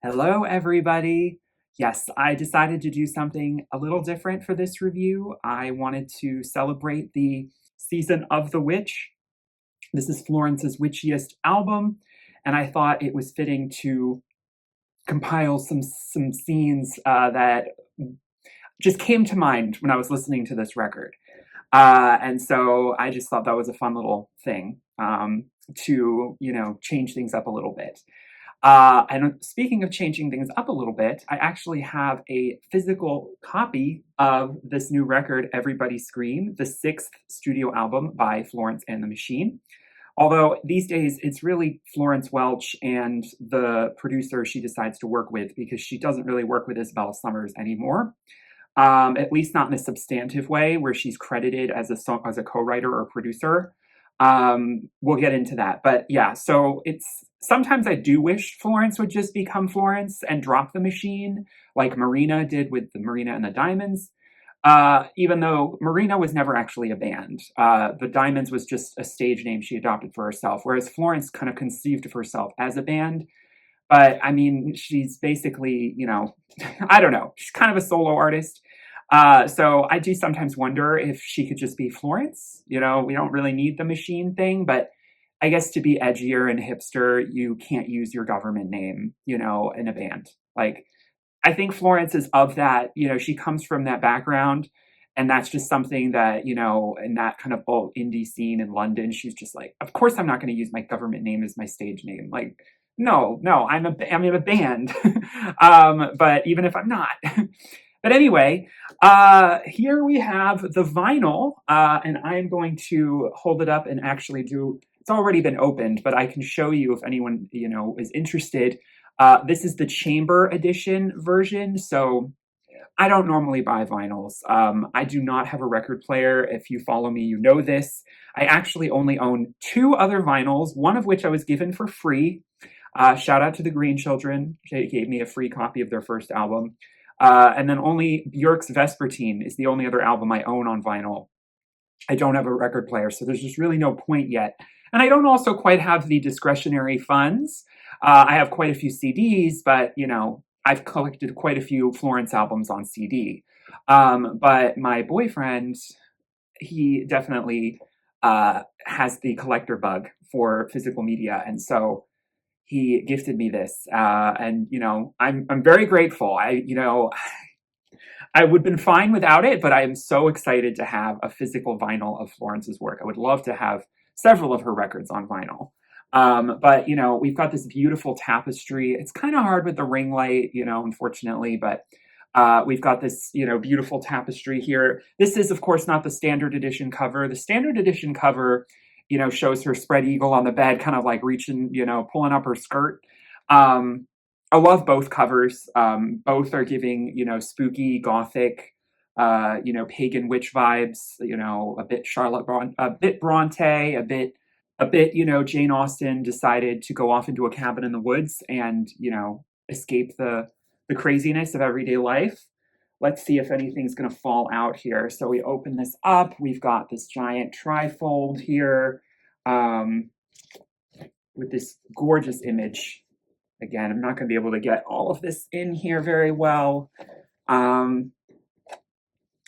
Hello, everybody. Yes, I decided to do something a little different for this review. I wanted to celebrate the season of The Witch. This is Florence's witchiest album, and I thought it was fitting to compile some scenes that just came to mind when I was listening to this record. And so I just thought that was a fun little thing to, change things up a little bit. And speaking of changing things up a little bit, I actually have a physical copy of this new record, Everybody Scream, the sixth studio album by Florence and the Machine. Although these days it's really Florence Welch and the producer she decides to work with, because she doesn't really work with Isabella Summers anymore. At least not in a substantive way where she's credited as a co-writer or producer. We'll get into that. But yeah, so sometimes I do wish Florence would just become Florence and drop the Machine, like Marina did with the Marina and the Diamonds. Even though Marina was never actually a band. The Diamonds was just a stage name she adopted for herself, whereas Florence kind of conceived of herself as a band. But I mean, she's basically, I don't know, she's kind of a solo artist. So I do sometimes wonder if she could just be Florence. We don't really need the Machine thing, but I guess to be edgier and hipster, you can't use your government name, in a band. Like, I think Florence is of that, she comes from that background. And that's just something that, in that kind of old indie scene in London, she's just like, of course I'm not going to use my government name as my stage name. Like, no, I'm in a band. But even if I'm not. But anyway, here we have the vinyl, and I am going to hold it up and actually it's already been opened, but I can show you if anyone, is interested. This is the chamber edition version. So I don't normally buy vinyls. I do not have a record player. If you follow me, you know this. I actually only own 2 other vinyls, one of which I was given for free. Shout out to the Green Children. They gave me a free copy of their first album. And then only Björk's Vespertine is the only other album I own on vinyl. I don't have a record player, so there's just really no point yet. And I don't also quite have the discretionary funds. I have quite a few CDs, but, I've collected quite a few Florence albums on CD. But my boyfriend, he definitely has the collector bug for physical media. And so he gifted me this. And, I'm very grateful. I would have been fine without it, but I am so excited to have a physical vinyl of Florence's work. I would love to have several of her records on vinyl. But, we've got this beautiful tapestry. It's kind of hard with the ring light, unfortunately, but we've got this, beautiful tapestry here. This is, of course, not the standard edition cover. The standard edition cover, shows her spread eagle on the bed, kind of like reaching, pulling up her skirt. I love both covers. Both are giving, spooky, gothic, pagan witch vibes, a bit a bit Bronte, a bit, Jane Austen decided to go off into a cabin in the woods and, escape the craziness of everyday life. Let's see if anything's going to fall out here. So we open this up. We've got this giant trifold here with this gorgeous image. Again, I'm not going to be able to get all of this in here very well. And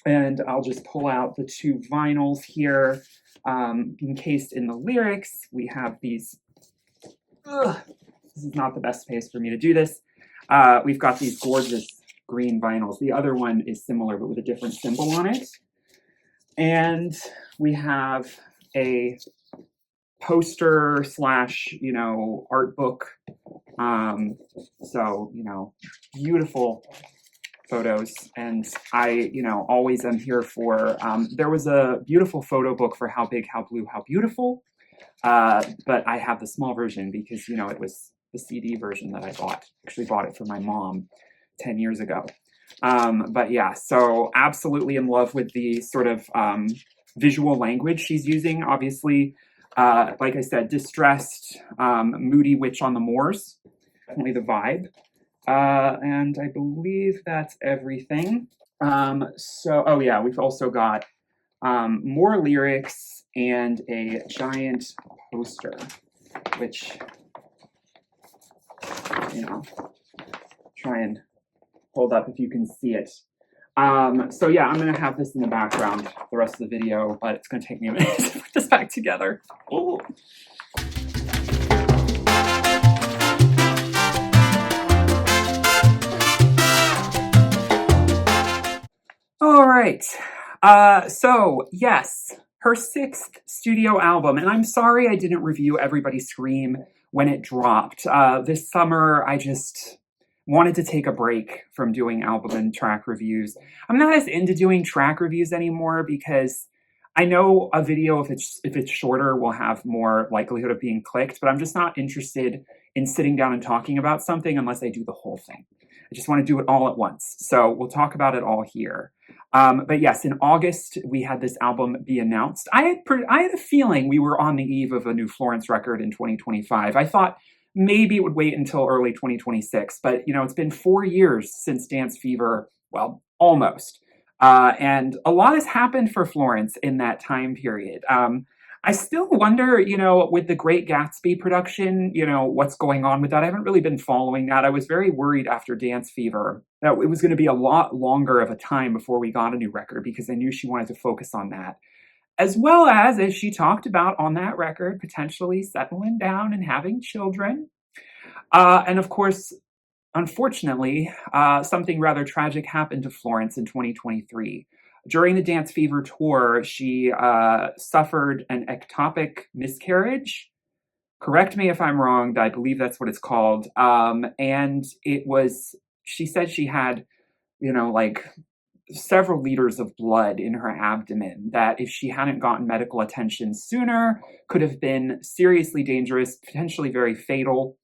I'll just pull out the 2 vinyls here. Encased in the lyrics, we have these This is not the best space for me to do this. We've got these gorgeous green vinyls. The other one is similar, but with a different symbol on it. And we have a poster slash, art book. So, beautiful photos. And I, always am here for, there was a beautiful photo book for How Big, How Blue, How Beautiful. But I have the small version because, it was the CD version that I bought. Actually bought it for my mom 10 years ago. But yeah, so absolutely in love with the sort of visual language she's using. Obviously, like I said, distressed, moody witch on the moors. Definitely the vibe. And I believe that's everything. Oh yeah, we've also got more lyrics and a giant poster, which, try and hold up if you can see it. So yeah, I'm going to have this in the background the rest of the video, but it's going to take me a minute to put this back together. Oh. All right. So yes, her 6th studio album, and I'm sorry I didn't review Everybody Scream when it dropped. This summer, I just wanted to take a break from doing album and track reviews. I'm not as into doing track reviews anymore because I know a video, if it's shorter, will have more likelihood of being clicked, but I'm just not interested in sitting down and talking about something unless I do the whole thing. I just want to do it all at once. So we'll talk about it all here. But yes, in August, we had this album be announced. I had a feeling we were on the eve of a new Florence record in 2025. I thought maybe it would wait until early 2026, but it's been 4 years since Dance Fever, well, almost. And a lot has happened for Florence in that time period. I still wonder, with the Great Gatsby production, what's going on with that. I haven't really been following that. I was very worried after Dance Fever that it was going to be a lot longer of a time before we got a new record because I knew she wanted to focus on that. As well as she talked about on that record, potentially settling down and having children. And of course, unfortunately, something rather tragic happened to Florence in 2023. During the Dance Fever tour, she suffered an ectopic miscarriage. Correct me if I'm wrong, but I believe that's what it's called. And she said she had, several liters of blood in her abdomen that if she hadn't gotten medical attention sooner, could have been seriously dangerous, potentially very fatal.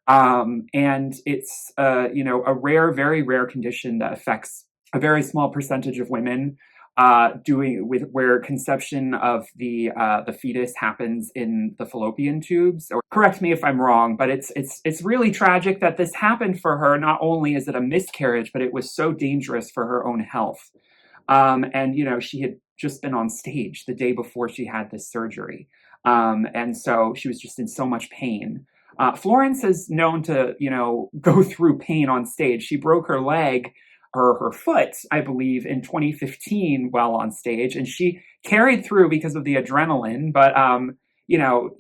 And it's, a rare, very rare condition that affects a very small percentage of women, where conception of the fetus happens in the fallopian tubes. Or correct me if I'm wrong, but it's really tragic that this happened for her. Not only is it a miscarriage, but it was so dangerous for her own health. And she had just been on stage the day before she had this surgery, and so she was just in so much pain. Florence is known to, go through pain on stage. She broke her leg or her foot, I believe, in 2015 while on stage, and she carried through because of the adrenaline. But,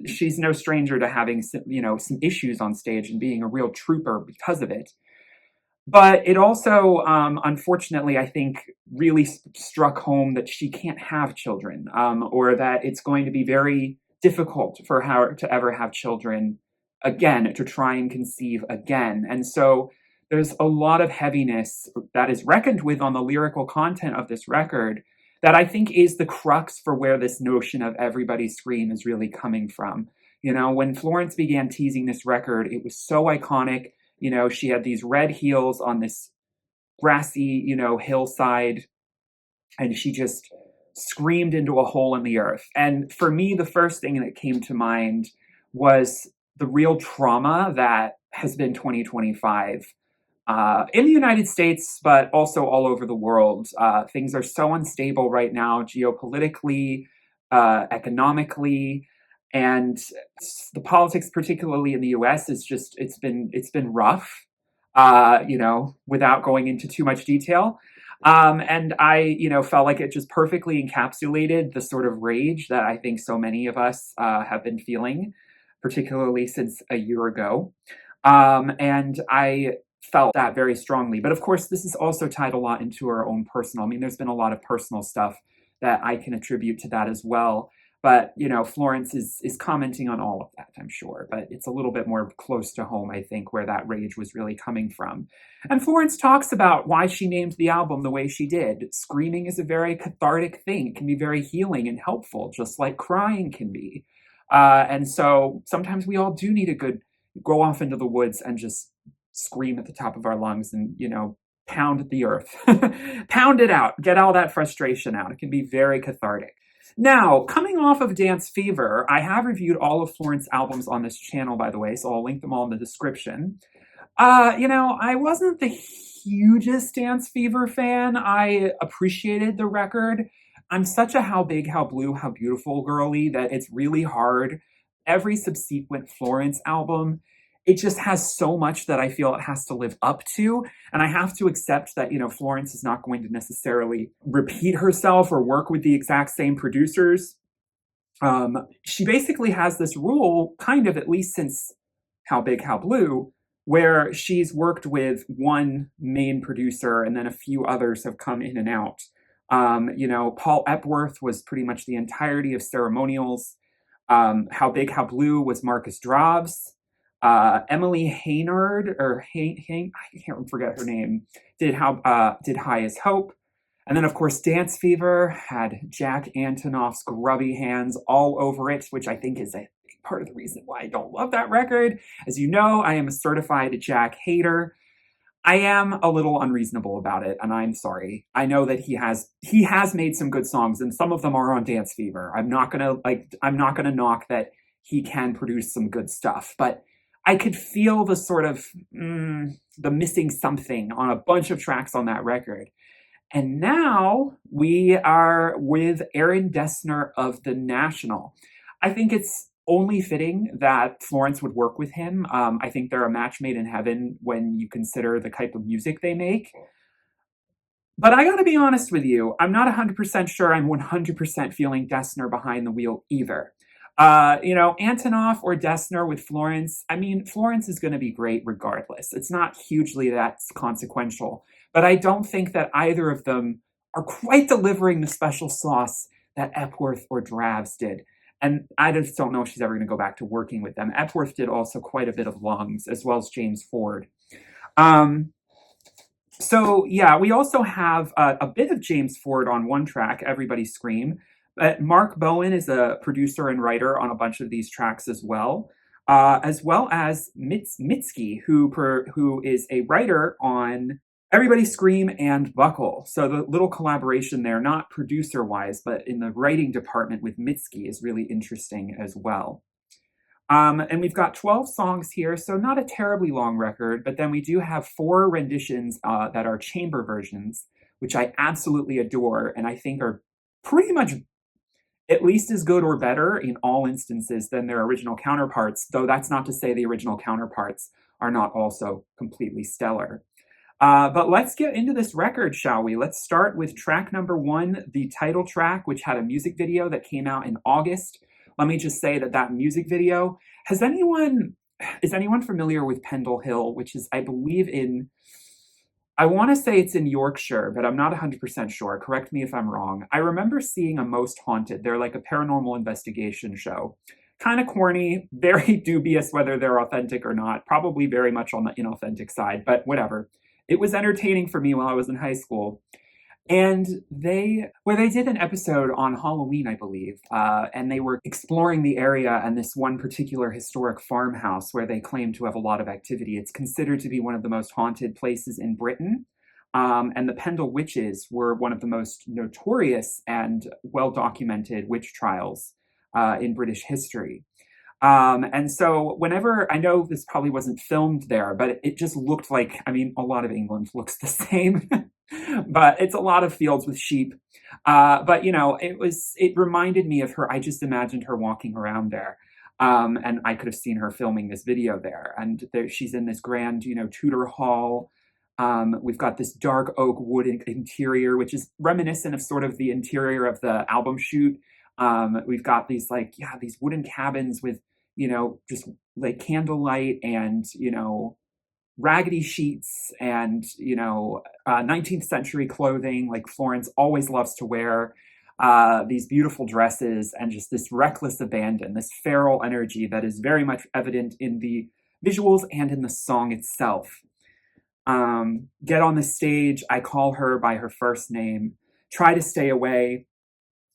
she's no stranger to having, some issues on stage and being a real trooper because of it. But it also, unfortunately, I think, really struck home that she can't have children, or that it's going to be very difficult for her to ever have children again, to try and conceive again. And so there's a lot of heaviness that is reckoned with on the lyrical content of this record that I think is the crux for where this notion of Everybody Scream is really coming from. When Florence began teasing this record, it was so iconic. She had these red heels on this grassy, hillside, and she just screamed into a hole in the earth. And for me, the first thing that came to mind was the real trauma that has been 2025 in the United States, but also all over the world. Things are so unstable right now, geopolitically, economically, and the politics, particularly in the U.S., it's been rough. Without going into too much detail. And I, felt like it just perfectly encapsulated the sort of rage that I think so many of us have been feeling, particularly since a year ago. And I felt that very strongly. But of course, this is also tied a lot into her own personal. I mean, there's been a lot of personal stuff that I can attribute to that as well. But Florence is commenting on all of that, I'm sure. But it's a little bit more close to home, I think, where that rage was really coming from. And Florence talks about why she named the album the way she did. Screaming is a very cathartic thing. It can be very healing and helpful, just like crying can be. And so sometimes we all do need a good go off into the woods and just scream at the top of our lungs and, pound the earth, pound it out, get all that frustration out. It can be very cathartic. Now, coming off of Dance Fever, I have reviewed all of Florence's albums on this channel, by the way, so I'll link them all in the description. I wasn't the hugest Dance Fever fan. I appreciated the record. I'm such a How Big, How Blue, How Beautiful girly that it's really hard. Every subsequent Florence album, it just has so much that I feel it has to live up to. And I have to accept that, Florence is not going to necessarily repeat herself or work with the exact same producers. She basically has this rule, kind of, at least since How Big, How Blue, where she's worked with one main producer and then a few others have come in and out. Paul Epworth was pretty much the entirety of Ceremonials. How Big, How Blue was Marcus Dravs. Emily Haynard, or I can't forget her name, did High as Hope. And then, of course, Dance Fever had Jack Antonoff's grubby hands all over it, which I think is a big part of the reason why I don't love that record. As you know, I am a certified Jack hater. I am a little unreasonable about it, and I'm sorry. I know that he has made some good songs, and some of them are on Dance Fever. I'm not gonna knock that he can produce some good stuff, but I could feel the sort of the missing something on a bunch of tracks on that record. And now we are with Aaron Dessner of The National. I think it's only fitting that Florence would work with him. I think they're a match made in heaven when you consider the type of music they make. But I gotta be honest with you, I'm not 100% sure I'm 100% feeling Dessner behind the wheel either. Antonoff or Dessner with Florence, I mean, Florence is going to be great regardless. It's not hugely that consequential, but I don't think that either of them are quite delivering the special sauce that Epworth or Dravs did. And I just don't know if she's ever going to go back to working with them. Epworth did also quite a bit of Lungs, as well as James Ford. So yeah, we also have a bit of James Ford on one track, Everybody Scream. Mark Bowen is a producer and writer on a bunch of these tracks as well as Mitski, who is a writer on Everybody Scream and Buckle. So the little collaboration there, not producer-wise, but in the writing department with Mitski is really interesting as well. And we've got 12 songs here, so not a terribly long record, but then we do have 4 renditions that are chamber versions, which I absolutely adore and I think are pretty much at least as good or better in all instances than their original counterparts, though that's not to say the original counterparts are not also completely stellar. But let's get into this record, shall we? Let's start with track number 1, the title track, which had a music video that came out in August. Let me just say that music video, is anyone familiar with Pendle Hill, which is, I believe, I want to say it's in Yorkshire, but I'm not 100% sure. Correct me if I'm wrong. I remember seeing a Most Haunted. They're like a paranormal investigation show. Kind of corny, very dubious whether they're authentic or not. Probably very much on the inauthentic side, but whatever. It was entertaining for me while I was in high school. And they did an episode on Halloween, I believe, and they were exploring the area and this one particular historic farmhouse where they claim to have a lot of activity. It's considered to be one of the most haunted places in Britain. And the Pendle Witches were one of the most notorious and well-documented witch trials in British history. And so whenever, I know this probably wasn't filmed there, but it just looked like, I mean, a lot of England looks the same, but it's a lot of fields with sheep. But it reminded me of her. I just imagined her walking around there. And I could have seen her filming this video there. And she's in this grand, Tudor hall. We've got this dark oak wood interior, which is reminiscent of sort of the interior of the album shoot. We've got these these wooden cabins with, just like candlelight and, raggedy sheets and, 19th century clothing. Like Florence always loves to wear these beautiful dresses and just this reckless abandon, this feral energy that is very much evident in the visuals and in the song itself. Get on the stage, I call her by her first name, try to stay away,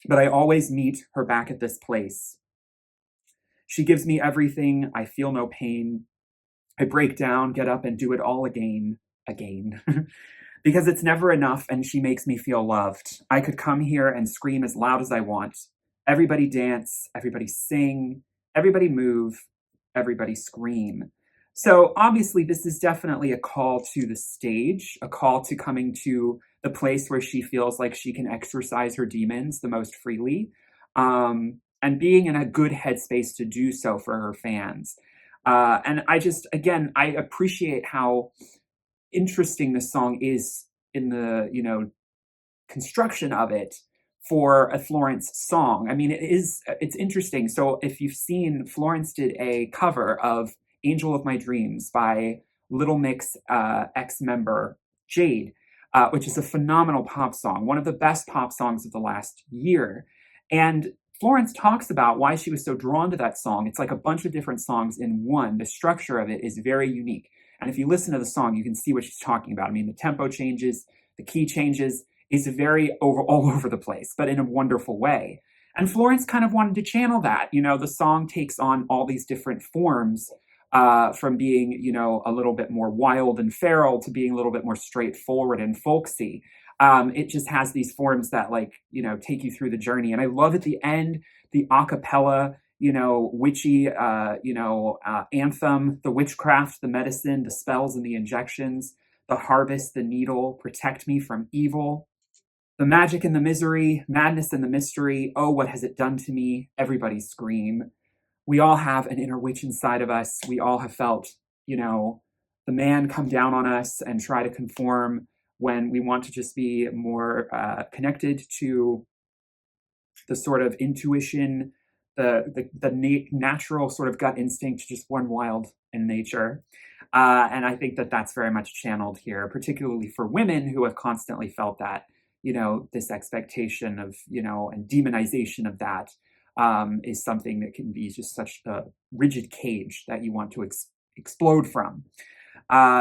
but I always meet her back at this place. She gives me everything, I feel no pain. I break down, get up, and do it all again. Because it's never enough, and she makes me feel loved. I could come here and scream as loud as I want. Everybody dance, everybody sing, everybody move, everybody scream. So obviously, this is definitely a call to the stage, a call to coming to the place where she feels like she can exercise her demons the most freely, and being in a good headspace to do so for her fans. And again, I appreciate how interesting this song is in the, construction of it for a Florence song. I mean, it's interesting. So if you've seen, Florence did a cover of Angel of My Dreams by Little Mix ex-member Jade, which is a phenomenal pop song, one of the best pop songs of the last year. And Florence talks about why she was so drawn to that song. It's like a bunch of different songs in one. The structure of it is very unique. And if you listen to the song, you can see what she's talking about. I mean, the tempo changes, the key changes. It's very all over the place, but in a wonderful way. And Florence kind of wanted to channel that. The song takes on all these different forms, from being, a little bit more wild and feral to being a little bit more straightforward and folksy. It just has these forms that take you through the journey. And I love at the end, the a cappella, witchy, anthem, the witchcraft, the medicine, the spells and the injections, the harvest, the needle, protect me from evil, the magic and the misery, madness and the mystery. Oh, what has it done to me? Everybody scream. We all have an inner witch inside of us. We all have felt, the man come down on us and try to conform when we want to just be more connected to the sort of intuition, the natural sort of gut instinct to just run wild in nature. And I think that that's very much channeled here, particularly for women who have constantly felt that, this expectation of, and demonization of that is something that can be just such a rigid cage that you want to explode from.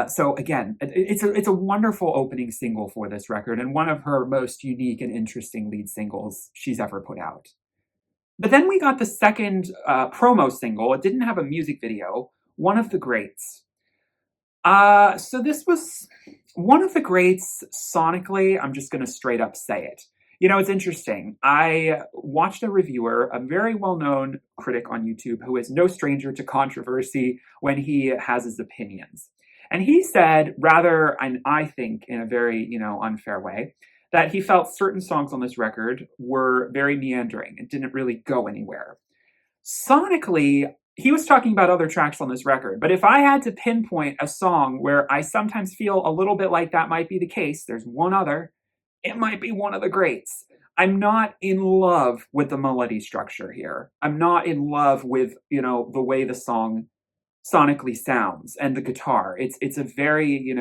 So again, it's a wonderful opening single for this record and one of her most unique and interesting lead singles she's ever put out. But then we got the second promo single. It didn't have a music video, One of the Greats. So this was One of the Greats sonically. I'm just going to straight up say it. It's interesting. I watched a reviewer, a very well-known critic on YouTube who is no stranger to controversy when he has his opinions. And he said, rather, and I think in a very, unfair way, that he felt certain songs on this record were very meandering and didn't really go anywhere. Sonically, he was talking about other tracks on this record, but if I had to pinpoint a song where I sometimes feel a little bit like that might be the case, there's one other, it might be One of the Greats. I'm not in love with the melody structure here. I'm not in love with, the way the song sonically sounds and the guitar. It's a very,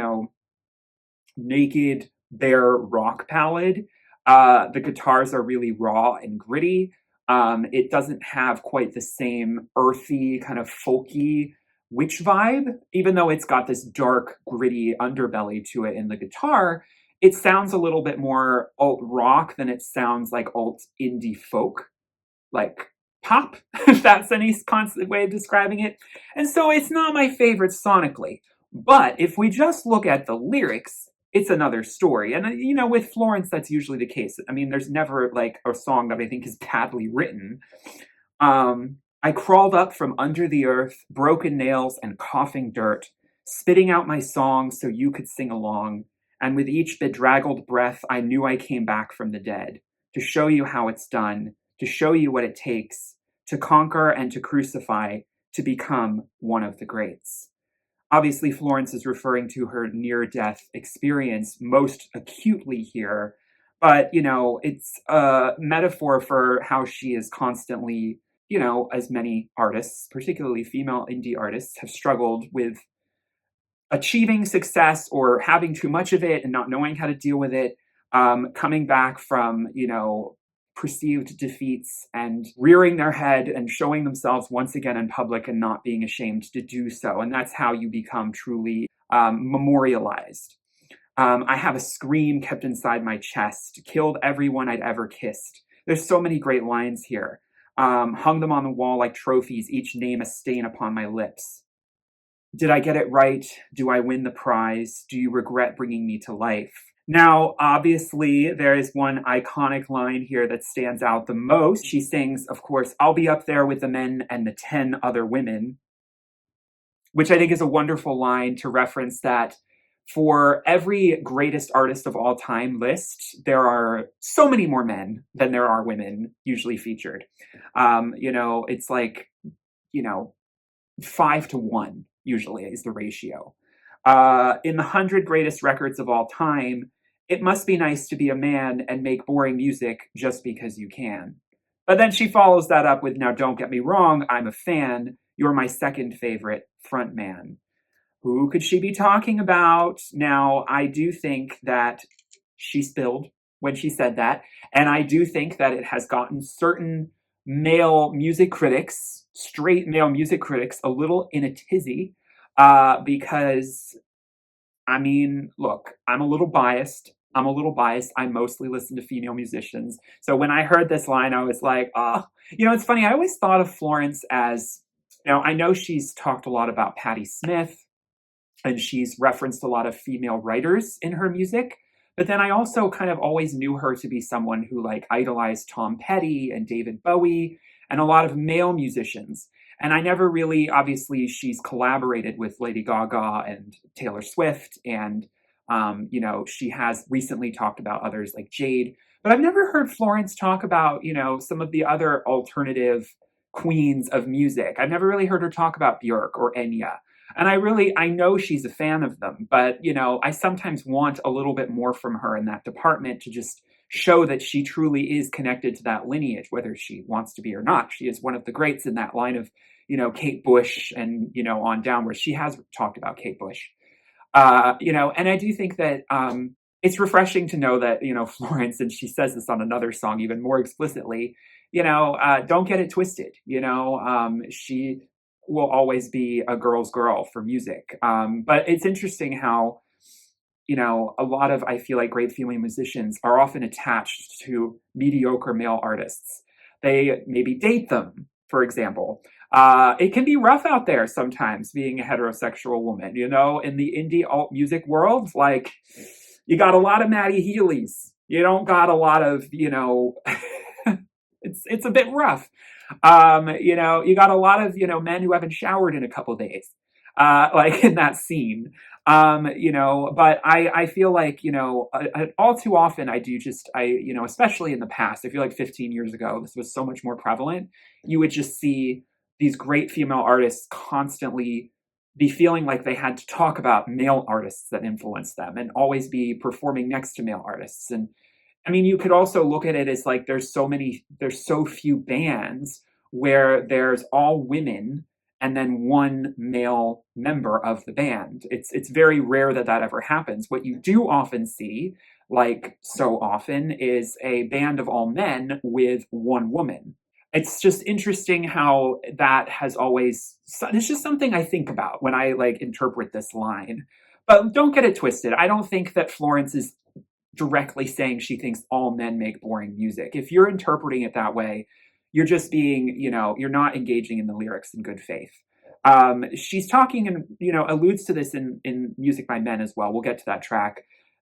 naked, bare rock ballad. The guitars are really raw and gritty. It doesn't have quite the same earthy, kind of folky witch vibe, even though it's got this dark, gritty underbelly to it in the guitar. It sounds a little bit more alt rock than it sounds like alt indie folk, like pop, if that's any constant way of describing it. And so it's not my favorite sonically. But if we just look at the lyrics, it's another story. And, with Florence, that's usually the case. I mean, there's never like a song that I think is badly written. I crawled up from under the earth, broken nails and coughing dirt, spitting out my song so you could sing along. And with each bedraggled breath, I knew I came back from the dead to show you how it's done, to show you what it takes to conquer and to crucify, to become one of the greats. Obviously, Florence is referring to her near-death experience most acutely here, but, it's a metaphor for how she is constantly as many artists, particularly female indie artists, have struggled with achieving success or having too much of it and not knowing how to deal with it, coming back from, perceived defeats and rearing their head and showing themselves once again in public and not being ashamed to do so. And that's how you become truly memorialized. I have a scream kept inside my chest, killed everyone I'd ever kissed. There's so many great lines here. Hung them on the wall like trophies, each name a stain upon my lips. Did I get it right? Do I win the prize? Do you regret bringing me to life? Now, obviously, there is one iconic line here that stands out the most. She sings, of course, I'll be up there with the men and the 10 other women, which I think is a wonderful line to reference that for every greatest artist of all time list, there are so many more men than there are women usually featured. It's like, 5-1 usually is the ratio. In the 100 greatest records of all time, it must be nice to be a man and make boring music just because you can. But then she follows that up with, now don't get me wrong, I'm a fan. You're my second favorite frontman. Who could she be talking about? Now, I do think that she spilled when she said that. And I do think that it has gotten certain male music critics, straight male music critics, a little in a tizzy. Because, look, I'm a little biased. I mostly listen to female musicians. So when I heard this line, I was like, oh, it's funny. I always thought of Florence as, I know she's talked a lot about Patti Smith and she's referenced a lot of female writers in her music. But then I also kind of always knew her to be someone who idolized Tom Petty and David Bowie and a lot of male musicians. And I never really, obviously, she's collaborated with Lady Gaga and Taylor Swift. And, she has recently talked about others like Jade. But I've never heard Florence talk about, some of the other alternative queens of music. I've never really heard her talk about Björk or Enya. And I know she's a fan of them. But, I sometimes want a little bit more from her in that department to just show that she truly is connected to that lineage, whether she wants to be or not. She is one of the greats in that line of, Kate Bush and, on downward. She has talked about Kate Bush. And I do think that it's refreshing to know that, Florence, and she says this on another song even more explicitly, don't get it twisted. She will always be a girl's girl for music. But it's interesting how, a lot of, I feel like, great female musicians are often attached to mediocre male artists. They maybe date them, for example. It can be rough out there sometimes being a heterosexual woman, in the indie alt music world. You got a lot of Maddie Healy's. You don't got a lot of, it's a bit rough. You got a lot of, men who haven't showered in a couple days, in that scene. But I feel like, all too often especially in the past, I feel like 15 years ago, this was so much more prevalent. You would just see these great female artists constantly be feeling like they had to talk about male artists that influenced them and always be performing next to male artists. And you could also look at it as there's so few bands where there's all women and then one male member of the band. It's very rare that ever happens. What you do often see, so often, is a band of all men with one woman. It's just interesting how that has always, it's just something I think about when I interpret this line. But don't get it twisted. I don't think that Florence is directly saying she thinks all men make boring music. If you're interpreting it that way, you're just being, you're not engaging in the lyrics in good faith. She's talking and, alludes to this in Music by Men as well. We'll get to that track,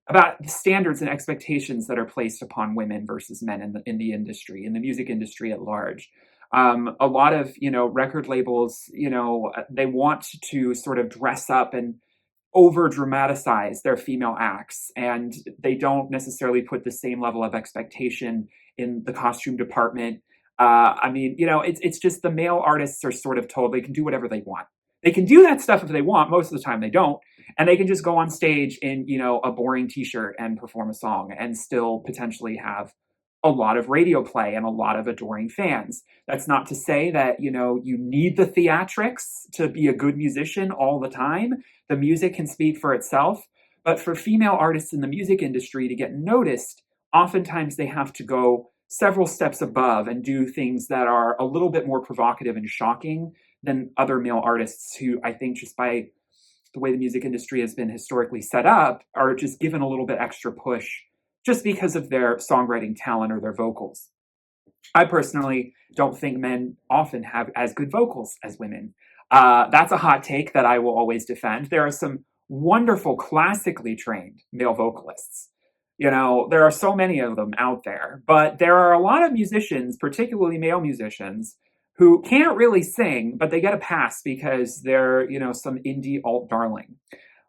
about the standards and expectations that are placed upon women versus men in the industry, in the music industry at large. A lot of, record labels, they want to sort of dress up and over dramatize their female acts, and they don't necessarily put the same level of expectation in the costume department. It's just the male artists are sort of told they can do whatever they want. They can do that stuff if they want. Most of the time they don't. And they can just go on stage in, a boring t-shirt and perform a song and still potentially have a lot of radio play and a lot of adoring fans. That's not to say that, you need the theatrics to be a good musician all the time. The music can speak for itself. But for female artists in the music industry to get noticed, oftentimes they have to go several steps above and do things that are a little bit more provocative and shocking than other male artists who, I think, just by the way the music industry has been historically set up, are just given a little bit extra push just because of their songwriting talent or their vocals. I personally don't think men often have as good vocals as women. That's a hot take that I will always defend. There are some wonderful classically trained male vocalists. There are so many of them out there, but there are a lot of musicians, particularly male musicians, who can't really sing, but they get a pass because they're, some indie alt darling.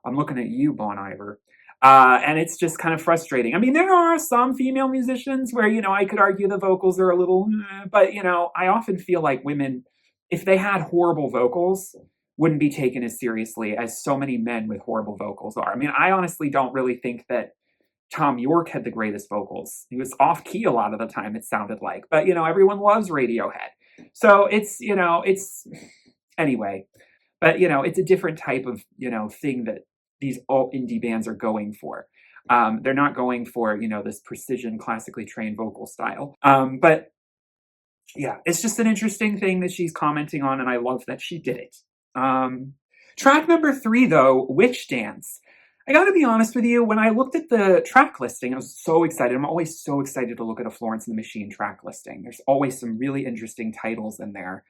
I'm looking at you, Bon Iver. And it's just kind of frustrating. I mean, there are some female musicians where, I could argue the vocals are a little, but, I often feel like women, if they had horrible vocals, wouldn't be taken as seriously as so many men with horrible vocals are. I mean, I honestly don't really think that Tom York had the greatest vocals. He was off key a lot of the time, it sounded like. But, everyone loves Radiohead. So it's anyway. But, it's a different type of, thing that these alt indie bands are going for. They're not going for, this precision, classically trained vocal style. But yeah, it's just an interesting thing that she's commenting on, and I love that she did it. Track number 3, though, Witch Dance. I gotta be honest with you, when I looked at the track listing, I was so excited. I'm always so excited to look at a Florence and the Machine track listing. There's always some really interesting titles in there.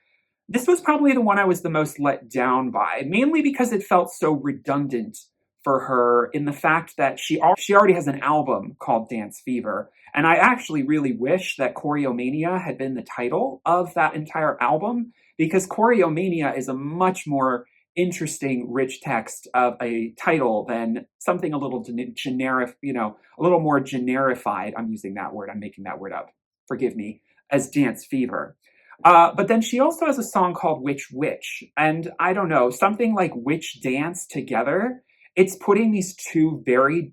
This was probably the one I was the most let down by, mainly because it felt so redundant for her in the fact that she already has an album called Dance Fever. And I actually really wish that Choreomania had been the title of that entire album, because Choreomania is a much more interesting, rich text of a title than something a little generic, a little more generified. I'm using that word. I'm making that word up. Forgive me. As Dance Fever. But then she also has a song called Witch Witch. And I don't know, something like Witch Dance together, it's putting these two very,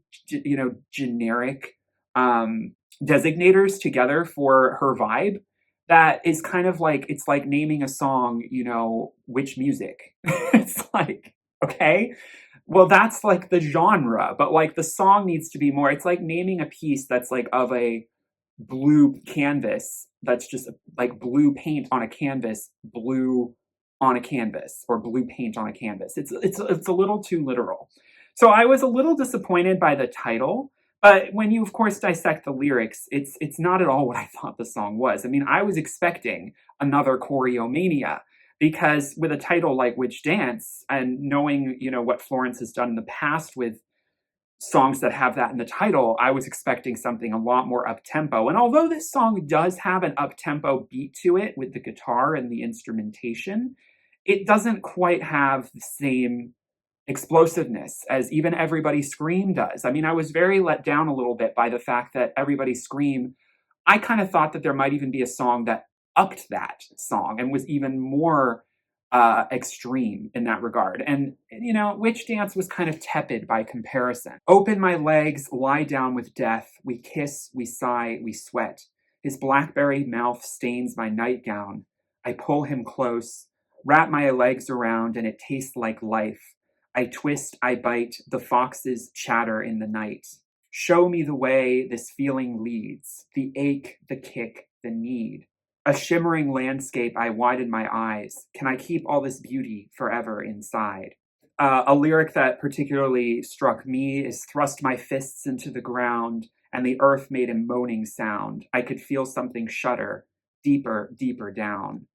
generic designators together for her vibe. That is kind of like, it's like naming a song, witch music. It's like, okay, well, that's like the genre, but like the song needs to be more, it's like naming a piece that's like of a blue canvas, that's just like blue paint on a canvas, blue on a canvas, or blue paint on a canvas. It's a little too literal. So I was a little disappointed by the title, but when you of course dissect the lyrics, it's not at all what I thought the song was. I mean, I was expecting another Choreomania, because with a title like Witch Dance, and knowing, what Florence has done in the past with songs that have that in the title, I was expecting something a lot more up-tempo. And although this song does have an up-tempo beat to it with the guitar and the instrumentation, it doesn't quite have the same explosiveness as even Everybody Scream does. I mean, I was very let down a little bit by the fact that Everybody Scream, I kind of thought that there might even be a song that upped that song and was even more extreme in that regard. And, Witch Dance was kind of tepid by comparison. Open my legs, lie down with death. We kiss, we sigh, we sweat. His blackberry mouth stains my nightgown. I pull him close, wrap my legs around, and it tastes like life. I twist, I bite, the foxes chatter in the night. Show me the way this feeling leads, the ache, the kick, the need. A shimmering landscape, I widen my eyes. Can I keep all this beauty forever inside? A lyric that particularly struck me is thrust my fists into the ground, and the earth made a moaning sound. I could feel something shudder, deeper, deeper down.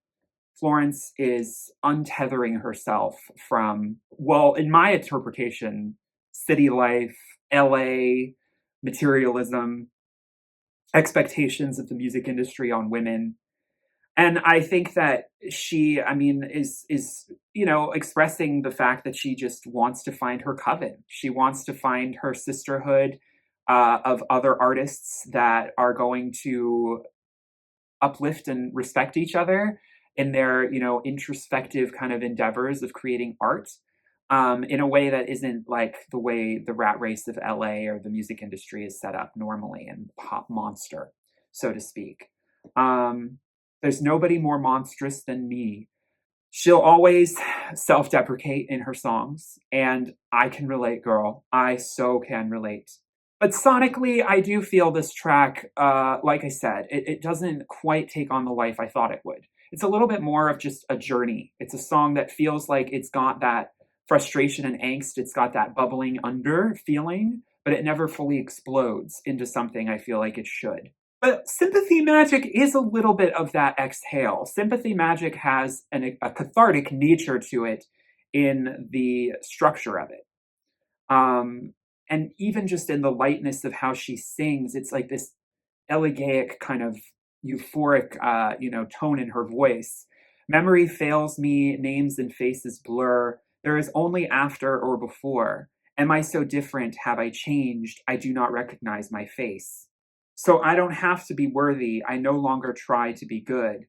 Florence is untethering herself from, well, in my interpretation, city life, LA, materialism, expectations of the music industry on women. And I think that she, is expressing the fact that she just wants to find her coven. She wants to find her sisterhood of other artists that are going to uplift and respect each other in their, introspective kind of endeavors of creating art in a way that isn't like the way the rat race of LA or the music industry is set up normally in pop monster. so to speak. Um, there's nobody more monstrous than me. She'll always self-deprecate in her songs, and I can relate, girl. I so can relate. But sonically, I do feel this track, like I said, it doesn't quite take on the life I thought it would. It's a little bit more of just a journey. It's a song that feels like it's got that frustration and angst. It's got that bubbling under feeling, but it never fully explodes into something I feel like it should. But sympathy magic is a little bit of that exhale. Sympathy magic has a cathartic nature to it in the structure of it. Um, and even just in the lightness of how she sings, it's like this elegiac kind of euphoric, tone in her voice. Memory fails me, names and faces blur. There is only after or before. Am I so different? Have I changed? I do not recognize my face. So I don't have to be worthy. I no longer try to be good.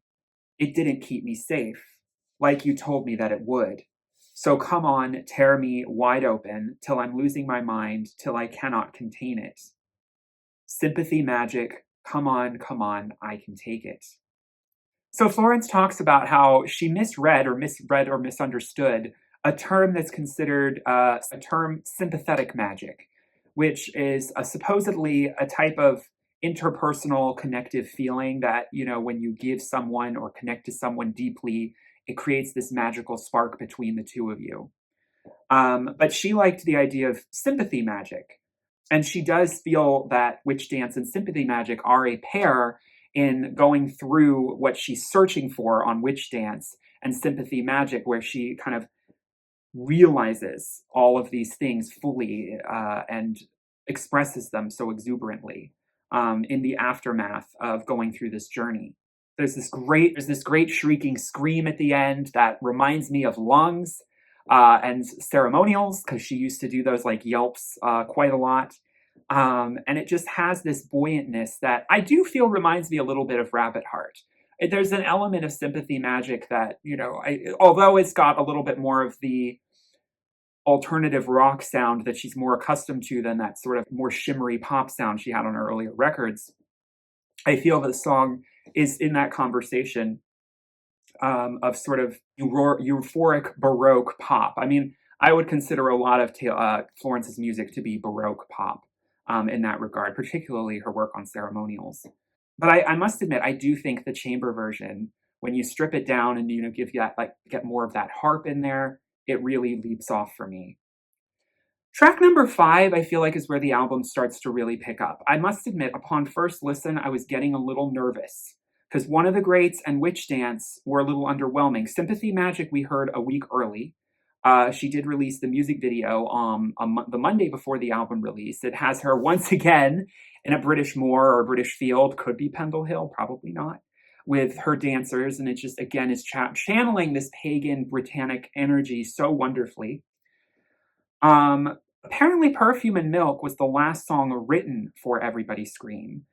It didn't keep me safe, like you told me that it would. So come on, tear me wide open till I'm losing my mind, till I cannot contain it. Sympathy magic, come on, I can take it. So Florence talks about how she misread or misunderstood a term that's considered a term sympathetic magic, which is supposedly a type of interpersonal connective feeling that, when you give someone or connect to someone deeply, it creates this magical spark between the two of you. But she liked the idea of sympathy magic. And she does feel that witch dance and sympathy magic are a pair in going through what she's searching for on witch dance and sympathy magic, where she kind of realizes all of these things fully and expresses them so exuberantly in the aftermath of going through this journey. There's this great shrieking scream at the end that reminds me of Lungs and Ceremonials, because she used to do those like yelps quite a lot. And it just has this buoyantness that I do feel reminds me a little bit of Rabbit Heart. There's an element of sympathy magic that, although it's got a little bit more of the alternative rock sound that she's more accustomed to than that sort of more shimmery pop sound she had on her earlier records, I feel the song is in that conversation of sort of euphoric Baroque pop. I mean, I would consider a lot of Florence's music to be Baroque pop in that regard, particularly her work on Ceremonials. But I must admit, I do think the chamber version, when you strip it down and give you that, like, get more of that harp in there, it really leaps off for me. Track number 5, I feel like, is where the album starts to really pick up. I must admit, upon first listen, I was getting a little nervous because One of the Greats and Witch Dance were a little underwhelming. Sympathy Magic we heard a week early. She did release the music video the Monday before the album release. It has her once again in a British moor or British field, could be Pendle Hill, probably not, with her dancers, and it just, again, is channeling this pagan Britannic energy so wonderfully. Apparently Perfume and Milk was the last song written for Everybody Scream.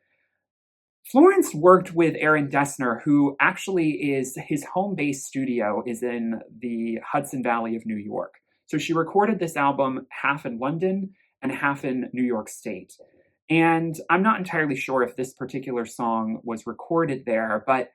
Florence worked with Aaron Dessner, who actually his home base studio is in the Hudson Valley of New York. So she recorded this album half in London and half in New York State. And I'm not entirely sure if this particular song was recorded there, but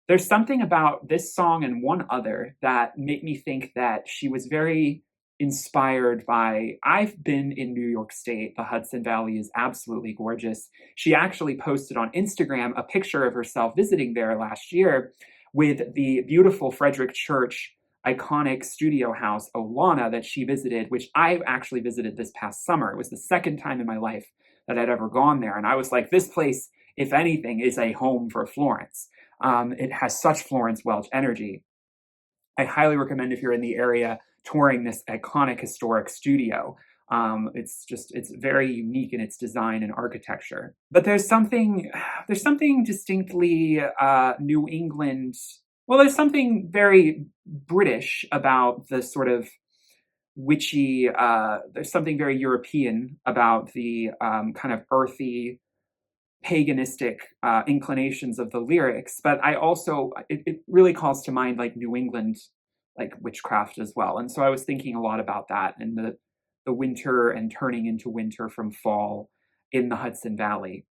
there's something about this song and one other that make me think that she was very inspired by. I've been in New York State. The Hudson Valley is absolutely gorgeous. She actually posted on Instagram a picture of herself visiting there last year with the beautiful Frederick Church iconic studio house, Olana, that she visited, which I actually visited this past summer. It was the second time in my life that I'd ever gone there. And I was like, this place, if anything, is a home for Florence. It has such Florence Welch energy. I highly recommend, if you're in the area, touring this iconic historic studio. It's very unique in its design and architecture. But there's something distinctly New England. Well, there's something very British about the sort of witchy. There's something very European about the kind of earthy, paganistic inclinations of the lyrics, but it really calls to mind like New England, like witchcraft as well. And so I was thinking a lot about that and the winter and turning into winter from fall in the Hudson Valley.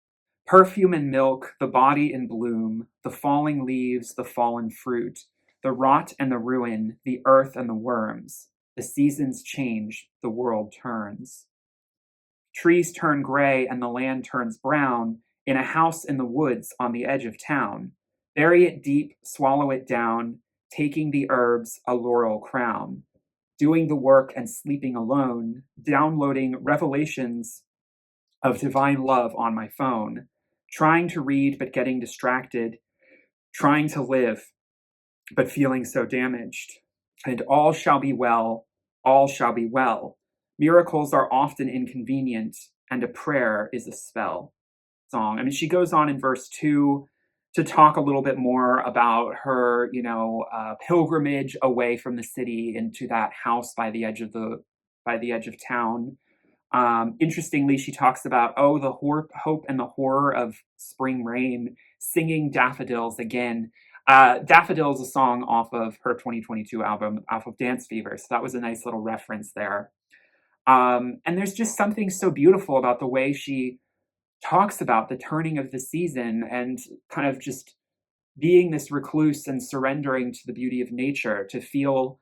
Perfume and milk, the body in bloom, the falling leaves, the fallen fruit, the rot and the ruin, the earth and the worms. The seasons change, the world turns. Trees turn gray and the land turns brown in a house in the woods on the edge of town. Bury it deep, swallow it down, taking the herbs a laurel crown. Doing the work and sleeping alone, downloading revelations of divine love on my phone, trying to read but getting distracted, trying to live but feeling so damaged. And all shall be well, all shall be well. Miracles are often inconvenient, and a prayer is a spell. Song. I mean, she goes on in verse 2 to talk a little bit more about her, pilgrimage away from the city into that house by the edge of town. Interestingly, she talks about, the hope and the horror of spring rain, singing daffodils again. Daffodil is a song off of her 2022 album, off of Dance Fever. So that was a nice little reference there. And there's just something so beautiful about the way she talks about the turning of the season and kind of just being this recluse and surrendering to the beauty of nature, to feel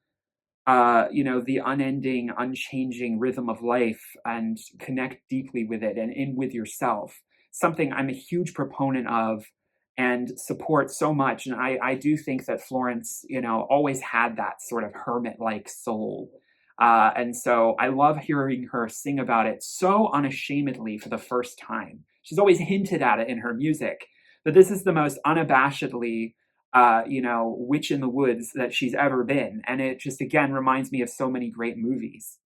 the unending, unchanging rhythm of life and connect deeply with it and in with yourself. Something I'm a huge proponent of and support so much. And I do think that Florence, always had that sort of hermit-like soul. And so I love hearing her sing about it so unashamedly for the first time. She's always hinted at it in her music, but this is the most unabashedly witch in the woods that she's ever been. And it just, again, reminds me of so many great movies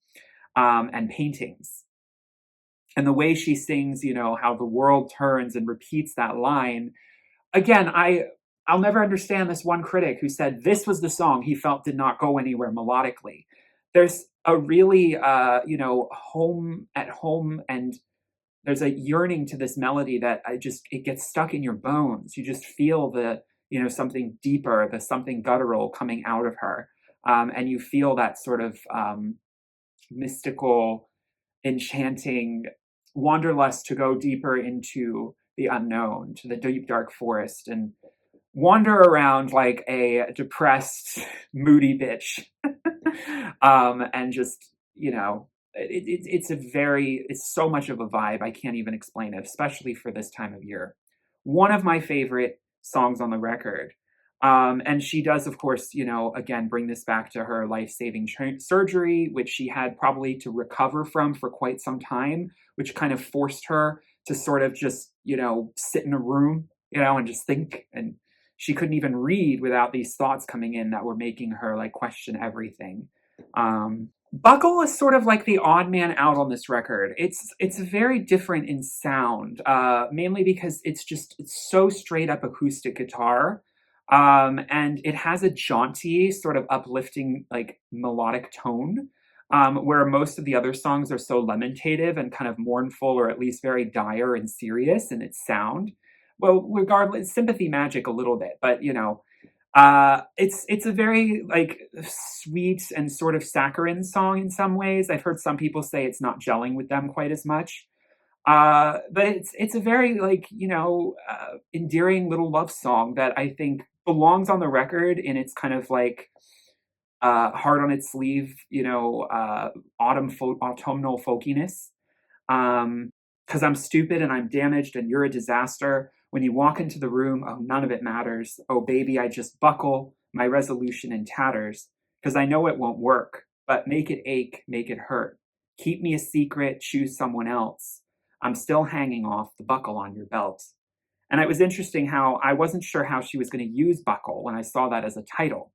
and paintings. And the way she sings, how the world turns and repeats that line. Again, I'll never understand this one critic who said this was the song he felt did not go anywhere melodically. There's a really, home at home, and there's a yearning to this melody that it gets stuck in your bones. You just feel the, something deeper, the something guttural coming out of her. And you feel that sort of mystical, enchanting wanderlust to go deeper into the unknown, to the deep, dark forest, and wander around like a depressed, moody bitch. And just, it's so much of a vibe. I can't even explain it, especially for this time of year. One of my favorite songs on the record. And she does, of course, again, bring this back to her life-saving surgery, which she had probably to recover from for quite some time, which kind of forced her to sort of just, sit in a room, and just think. And she couldn't even read without these thoughts coming in that were making her like question everything. Buckle is sort of like the odd man out on this record. It's very different in sound, mainly because it's so straight up acoustic guitar. And it has a jaunty, sort of uplifting, like melodic tone, where most of the other songs are so lamentative and kind of mournful, or at least very dire and serious in its sound. Well, regardless, sympathy magic a little bit, but it's a very like sweet and sort of saccharine song in some ways. I've heard some people say it's not gelling with them quite as much. But it's a very like, endearing little love song that I think belongs on the record in its kind of like heart on its sleeve, autumnal folkiness. Because I'm stupid and I'm damaged and you're a disaster. When you walk into the room, oh, none of it matters. Oh, baby, I just buckle my resolution in tatters. Because I know it won't work, but make it ache, make it hurt. Keep me a secret, choose someone else. I'm still hanging off the buckle on your belt. And it was interesting how I wasn't sure how she was going to use buckle when I saw that as a title.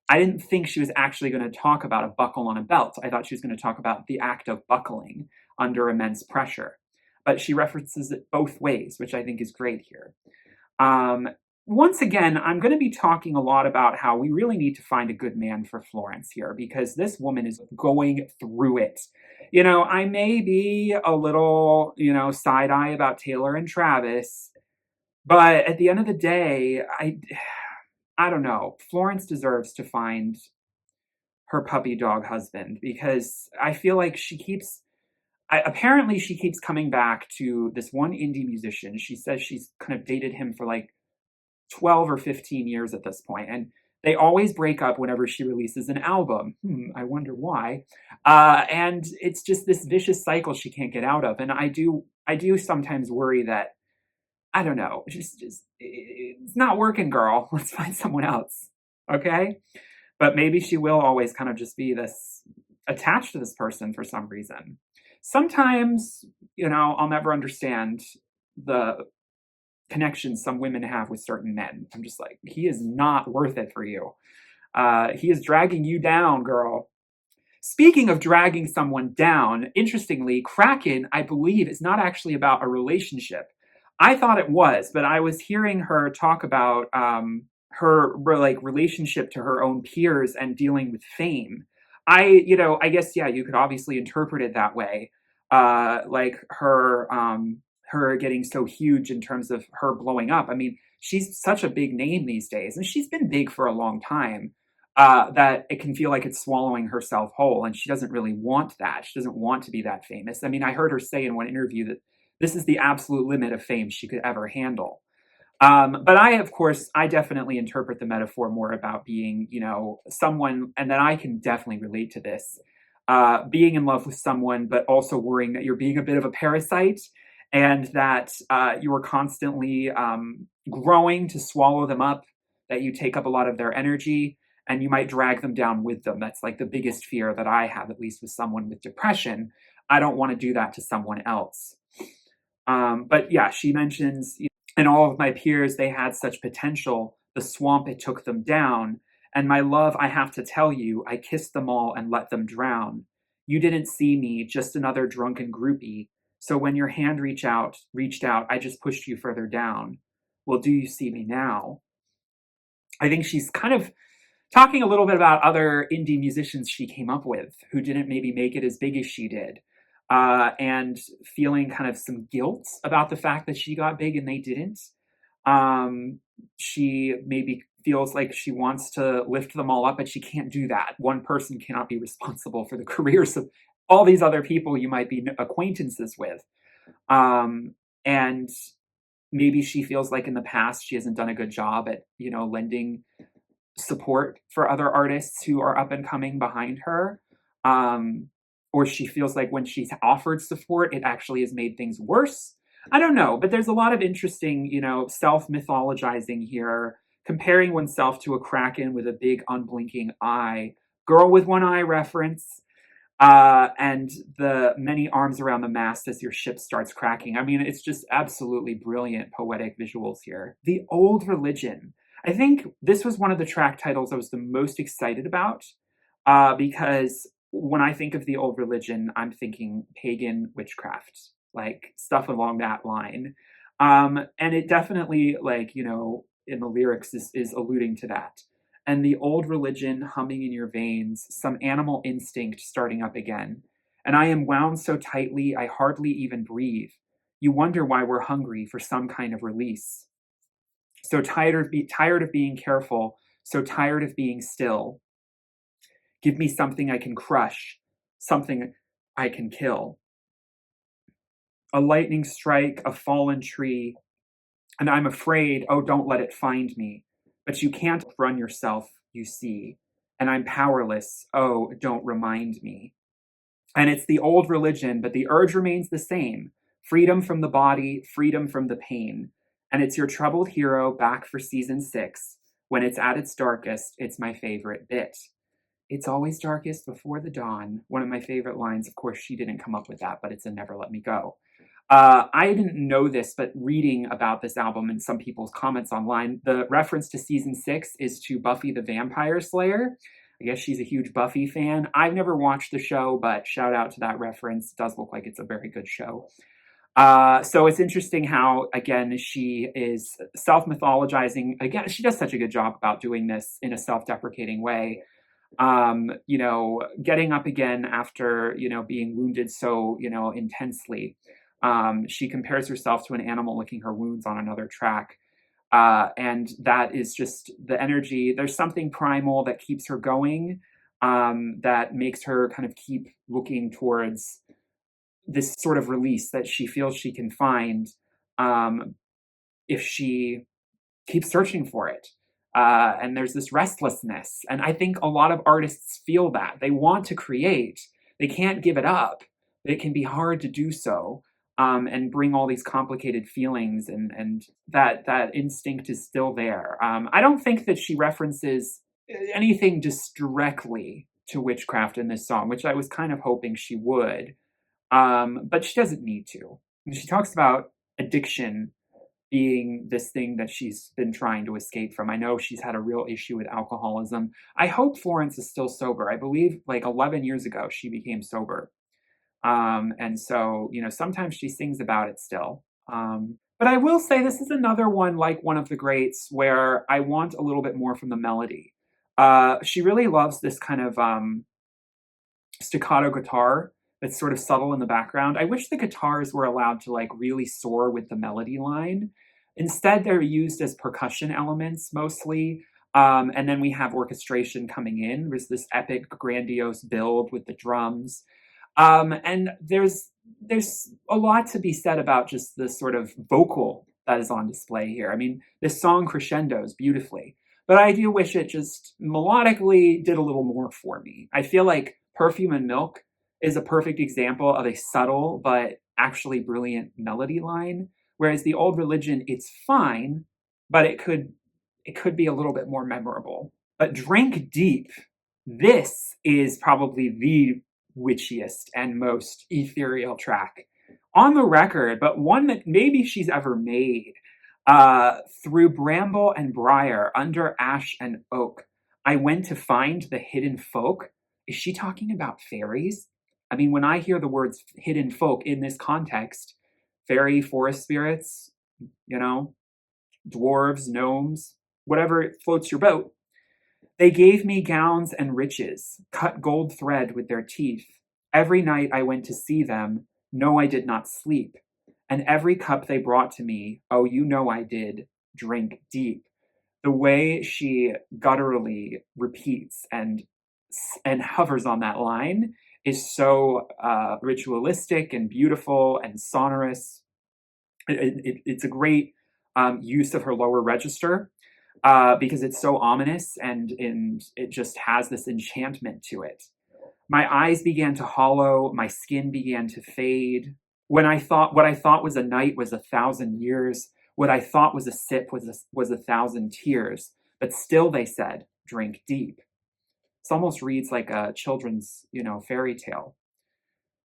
I didn't think she was actually going to talk about a buckle on a belt. I thought she was going to talk about the act of buckling under immense pressure. But she references it both ways, which I think is great here. Once again, I'm going to be talking a lot about how we really need to find a good man for Florence here, because this woman is going through it. I may be a little, side eye about Taylor and Travis, but at the end of the day, I don't know. Florence deserves to find her puppy dog husband, because I feel like she keeps apparently she keeps coming back to this one indie musician. She says she's kind of dated him for like 12 or 15 years at this point, and they always break up whenever she releases an album. I wonder why. And it's just this vicious cycle she can't get out of. And I do sometimes worry that, I don't know, just it's not working, girl. Let's find someone else. Okay? But maybe she will always kind of just be this attached to this person for some reason. Sometimes, I'll never understand the connections some women have with certain men. I'm just like, he is not worth it for you. He is dragging you down, girl. Speaking of dragging someone down, interestingly, Kraken, I believe, is not actually about a relationship. I thought it was, but I was hearing her talk about her like relationship to her own peers and dealing with fame. I guess, yeah, you could obviously interpret it that way. Like her getting so huge in terms of her blowing up. I mean, she's such a big name these days, and she's been big for a long time. That it can feel like it's swallowing herself whole, and she doesn't really want that. She doesn't want to be that famous. I mean, I heard her say in one interview that this is the absolute limit of fame she could ever handle. But of course, I definitely interpret the metaphor more about being, someone, and then I can definitely relate to this, being in love with someone, but also worrying that you're being a bit of a parasite, and that you are constantly growing to swallow them up, that you take up a lot of their energy, and you might drag them down with them. That's like the biggest fear that I have, at least with someone with depression. I don't want to do that to someone else. But yeah, she mentions, and all of my peers, they had such potential. The swamp, it took them down. And my love, I have to tell you, I kissed them all and let them drown. You didn't see me, just another drunken groupie. So when your hand reached out, I just pushed you further down. Well, do you see me now? I think she's kind of talking a little bit about other indie musicians she came up with who didn't maybe make it as big as she did, and feeling kind of some guilt about the fact that she got big and they didn't. She maybe feels like she wants to lift them all up, but she can't do that. One person cannot be responsible for the careers of all these other people you might be acquaintances with. And maybe she feels like in the past she hasn't done a good job at, lending support for other artists who are up and coming behind her. Or she feels like when she's offered support, it actually has made things worse. I don't know, but there's a lot of interesting, self-mythologizing here, comparing oneself to a kraken with a big unblinking eye, girl with one eye reference, and the many arms around the mast as your ship starts cracking. I mean, it's just absolutely brilliant poetic visuals here. The Old Religion. I think this was one of the track titles I was the most excited about, because when I think of The Old Religion, I'm thinking pagan witchcraft, like stuff along that line. And it definitely, like, in the lyrics is alluding to that. And the old religion humming in your veins, some animal instinct starting up again. And I am wound so tightly I hardly even breathe. You wonder why we're hungry for some kind of release. So tired of being careful, so tired of being still. Give me something I can crush, something I can kill. A lightning strike, a fallen tree, and I'm afraid, oh, don't let it find me. But you can't run yourself, you see. And I'm powerless, oh, don't remind me. And it's the old religion, but the urge remains the same. Freedom from the body, freedom from the pain. And it's your troubled hero back for season 6. When it's at its darkest, it's my favorite bit. It's always darkest before the dawn. One of my favorite lines. Of course, she didn't come up with that, but it's a Never Let Me Go. I didn't know this, but reading about this album and some people's comments online, the reference to season 6 is to Buffy the Vampire Slayer. I guess she's a huge Buffy fan. I've never watched the show, but shout out to that reference. It does look like it's a very good show. So it's interesting how, again, she is self-mythologizing. Again, she does such a good job about doing this in a self-deprecating way. Getting up again after, being wounded so, intensely. She compares herself to an animal licking her wounds on another track. And that is just the energy. There's something primal that keeps her going, that makes her kind of keep looking towards this sort of release that she feels she can find um, if she keeps searching for it. And there's this restlessness. And I think a lot of artists feel that. They want to create, they can't give it up. It can be hard to do so, and bring all these complicated feelings, and that instinct is still there. I don't think that she references anything just directly to witchcraft in this song, which I was kind of hoping she would. But she doesn't need to. And she talks about addiction being this thing that she's been trying to escape from. I know she's had a real issue with alcoholism. I hope Florence is still sober. I believe like 11 years ago she became sober. And so, sometimes she sings about it still. But I will say this is another one like one of the greats where I want a little bit more from the melody. She really loves this kind of staccato guitar that's sort of subtle in the background. I wish the guitars were allowed to like really soar with the melody line. Instead, they're used as percussion elements mostly. And then we have orchestration coming in. There's this epic, grandiose build with the drums. And there's a lot to be said about just the sort of vocal that is on display here. I mean, this song crescendos beautifully, but I do wish it just melodically did a little more for me. I feel like Perfume and Milk is a perfect example of a subtle but actually brilliant melody line, whereas The Old Religion, it's fine, but it could be a little bit more memorable. But Drink Deep, this is probably the witchiest and most ethereal track on the record, but one that maybe she's ever made. Through bramble and briar, under ash and oak, I went to find the hidden folk. Is she talking about fairies? I mean, when I hear the words hidden folk in this context, fairy, forest spirits, dwarves, gnomes, whatever floats your boat, they gave me gowns and riches, cut gold thread with their teeth. Every night I went to see them. No, I did not sleep. And every cup they brought to me, oh, you know I did, drink deep. The way she gutturally repeats and hovers on that line is so ritualistic and beautiful and sonorous. It's a great use of her lower register because it's so ominous and it just has this enchantment to it. My eyes began to hollow, my skin began to fade. When I thought what I thought was a night was 1,000 years, what I thought was a sip was 1,000 tears. But still, they said, drink deep. This almost reads like a children's, fairy tale.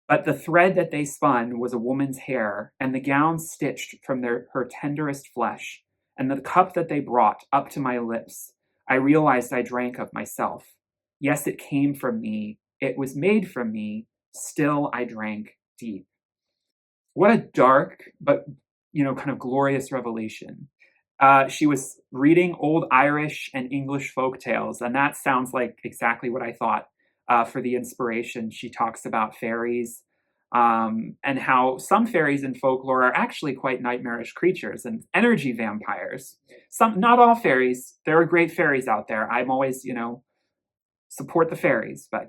But the thread that they spun was a woman's hair, and the gown stitched from her tenderest flesh, and the cup that they brought up to my lips, I realized I drank of myself. Yes, it came from me. It was made from me. Still, I drank deep. What a dark, but, kind of glorious revelation. She was reading old Irish and English folk tales, and that sounds like exactly what I thought for the inspiration. She talks about fairies and how some fairies in folklore are actually quite nightmarish creatures and energy vampires. Not all fairies. There are great fairies out there. I'm always, support the fairies, but,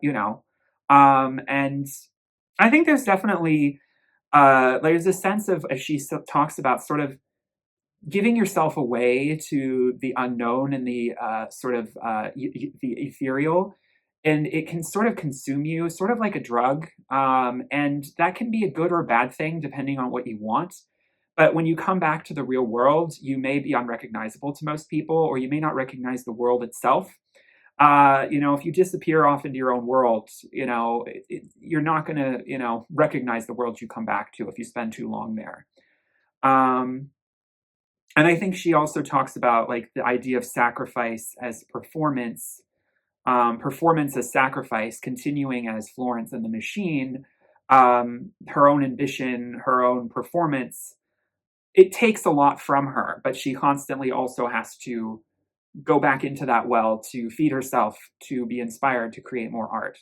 and I think there's definitely there's a sense of, as she talks about, sort of giving yourself away to the unknown and the the ethereal, and it can sort of consume you, sort of like a drug, and that can be a good or a bad thing depending on what you want. But when you come back to the real world, you may be unrecognizable to most people, or you may not recognize the world itself. If you disappear off into your own world, you're not going to, recognize the world you come back to if you spend too long there. And I think she also talks about like the idea of sacrifice as performance, performance as sacrifice, continuing as Florence and the Machine, her own ambition, her own performance. It takes a lot from her, but she constantly also has to go back into that well to feed herself, to be inspired to create more art.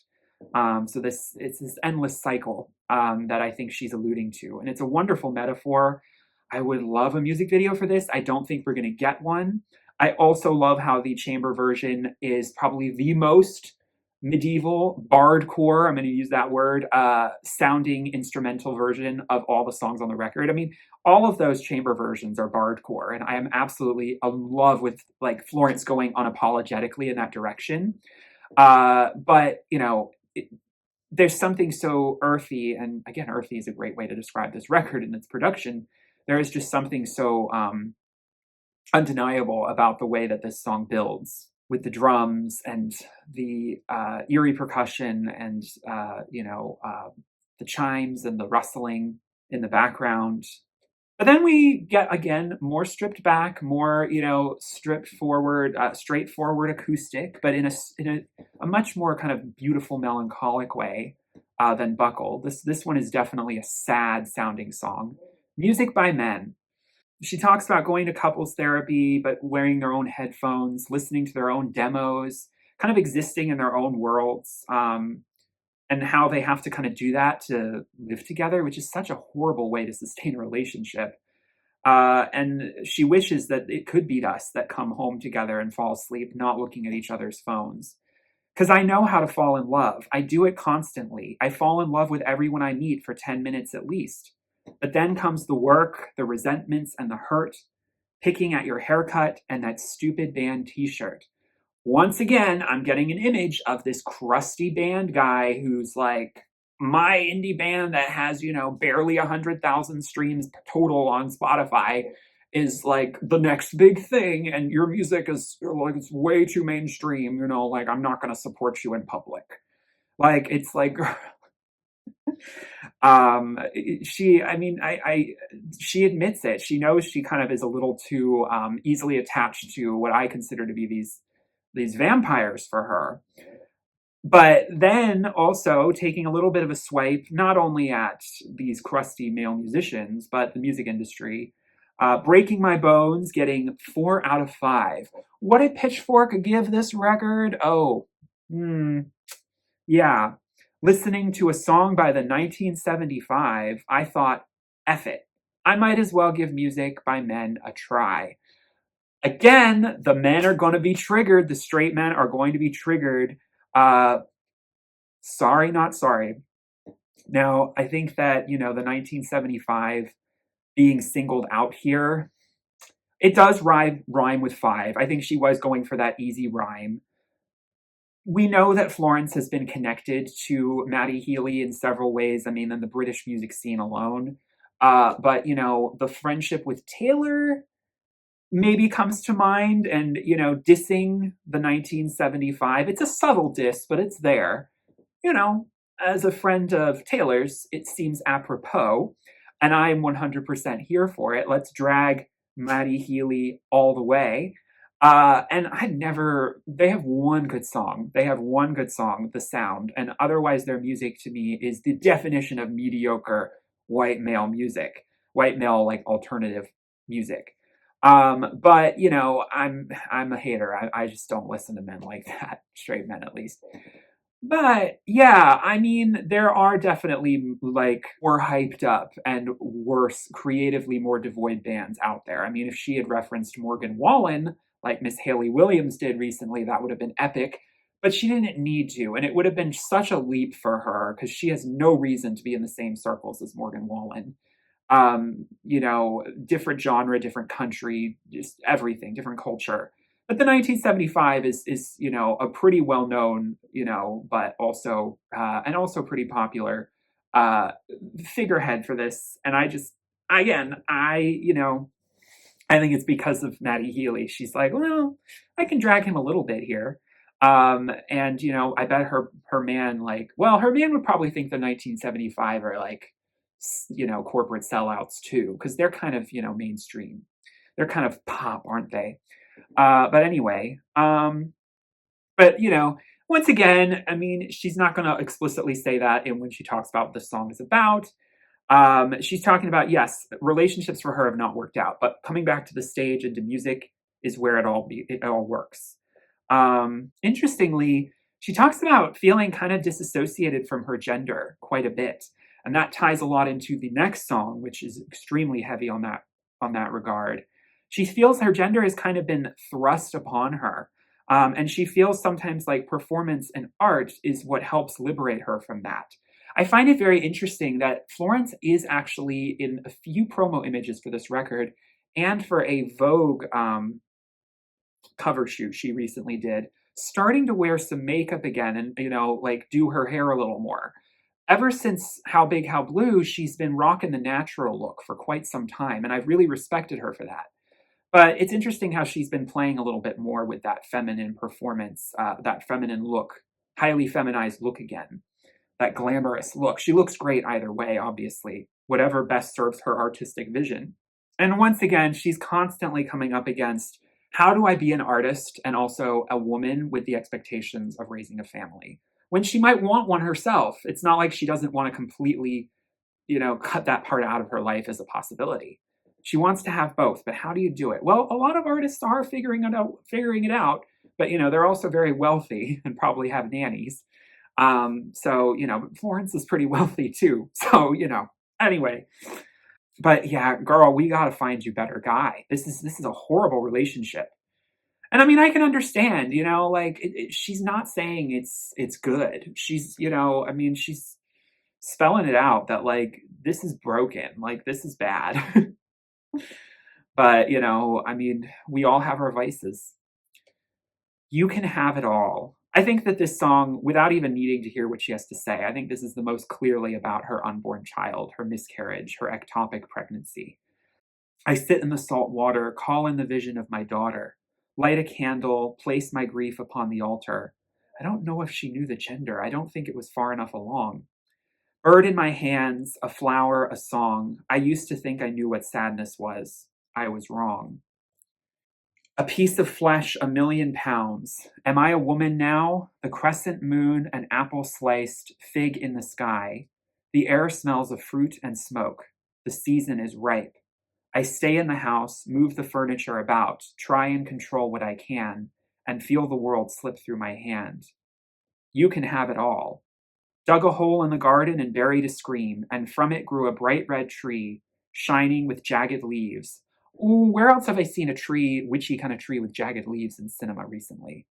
So it's this endless cycle that I think she's alluding to. And it's a wonderful metaphor. I would love a music video for this. I don't think we're going to get one. I also love how the chamber version is probably the most medieval bardcore, I'm going to use that word, sounding instrumental version of all the songs on the record. I mean, all of those chamber versions are bardcore, and I am absolutely in love with like Florence going unapologetically in that direction. But there's something so earthy, and again, earthy is a great way to describe this record and its production. There is just something so undeniable about the way that this song builds with the drums and the eerie percussion and the chimes and the rustling in the background. But then we get again more stripped back, more stripped forward, straightforward acoustic, but in a much more kind of beautiful, melancholic way than Buckle. This one is definitely a sad sounding song. Music by Men. She talks about going to couples therapy, but wearing their own headphones, listening to their own demos, kind of existing in their own worlds, and how they have to kind of do that to live together, which is such a horrible way to sustain a relationship. And she wishes that it could be us that come home together and fall asleep, not looking at each other's phones. Because I know how to fall in love. I do it constantly. I fall in love with everyone I meet for 10 minutes at least. But then comes the work, the resentments, and the hurt, picking at your haircut and that stupid band t-shirt. Once again, I'm getting an image of this crusty band guy who's like, my indie band that has, barely 100,000 streams total on Spotify is like the next big thing, and your music is like, it's way too mainstream, like I'm not going to support you in public. Like, it's like, she admits it. She knows she kind of is a little too easily attached to what I consider to be these vampires for her. But then also taking a little bit of a swipe, not only at these crusty male musicians, but the music industry. Breaking My Bones, getting 4 out of 5. What did Pitchfork give this record? Oh, yeah. Listening to a song by the 1975, I thought, F it. I might as well give Music by Men a try. Again, the men are going to be triggered. The straight men are going to be triggered. Sorry, not sorry. Now, I think that, the 1975 being singled out here, it does rhyme with 5. I think she was going for that easy rhyme. We know that Florence has been connected to Matty Healy in several ways. I mean, in the British music scene alone. But, the friendship with Taylor maybe comes to mind, and, dissing the 1975. It's a subtle diss, but it's there. As a friend of Taylor's, it seems apropos, and I'm 100% here for it. Let's drag Matty Healy all the way. And they have one good song. The Sound, and otherwise their music to me is the definition of mediocre white male music, white male, like, alternative music. But I'm a hater. I just don't listen to men like that, straight men at least. But yeah, I mean, there are definitely like more hyped up and worse, creatively more devoid bands out there. I mean, if she had referenced Morgan Wallen, like Miss Haley Williams did recently, that would have been epic. But she didn't need to, and it would have been such a leap for her because she has no reason to be in the same circles as Morgan Wallen. Different genre, different country, just everything, different culture. But the 1975 is a pretty well known, but also and also pretty popular figurehead for this. And I think it's because of Matty Healy. She's like, well, I can drag him a little bit here. And I bet her man, her man would probably think the 1975 are like, corporate sellouts too, because they're kind of, mainstream. They're kind of pop, aren't they? But anyway, once again, I mean, she's not going to explicitly say that when she talks about what the song is about. She's talking about, yes, relationships for her have not worked out, but coming back to the stage and to music is where it all works. Interestingly, she talks about feeling kind of disassociated from her gender quite a bit. And that ties a lot into the next song, which is extremely heavy on that regard. She feels her gender has kind of been thrust upon her. And she feels sometimes like performance and art is what helps liberate her from that. I find it very interesting that Florence is actually in a few promo images for this record and for a Vogue cover shoot she recently did, starting to wear some makeup again and, like do her hair a little more. Ever since How Big, How Blue, she's been rocking the natural look for quite some time, and I've really respected her for that. But it's interesting how she's been playing a little bit more with that feminine performance, that feminine look, highly feminized look again, that glamorous look. She looks great either way, obviously, whatever best serves her artistic vision. And once again, she's constantly coming up against how do I be an artist and also a woman with the expectations of raising a family? When she might want one herself, it's not like she doesn't want to completely, cut that part out of her life as a possibility. She wants to have both, but how do you do it? Well, a lot of artists are figuring it out, but they're also very wealthy and probably have nannies. So, Florence is pretty wealthy too. So, anyway. But yeah, girl, we gotta find you better guy. This is a horrible relationship. And I mean, I can understand, like she's not saying it's good. She's, I mean, she's spelling it out that like this is broken, like this is bad. But, I mean, we all have our vices. You can have it all. I think that this song, without even needing to hear what she has to say, I think this is the most clearly about her unborn child, her miscarriage, her ectopic pregnancy. I sit in the salt water, call in the vision of my daughter, light a candle, place my grief upon the altar. I don't know if she knew the gender. I don't think it was far enough along. Bird in my hands, a flower, a song. I used to think I knew what sadness was. I was wrong. A piece of flesh, 1,000,000 pounds. Am I a woman now? The crescent moon, an apple sliced, fig in the sky. The air smells of fruit and smoke. The season is ripe. I stay in the house, move the furniture about, try and control what I can, and feel the world slip through my hand. You can have it all. Dug a hole in the garden and buried a scream, and from it grew a bright red tree, shining with jagged leaves. Ooh, where else have I seen a tree, witchy kind of tree with jagged leaves in cinema recently?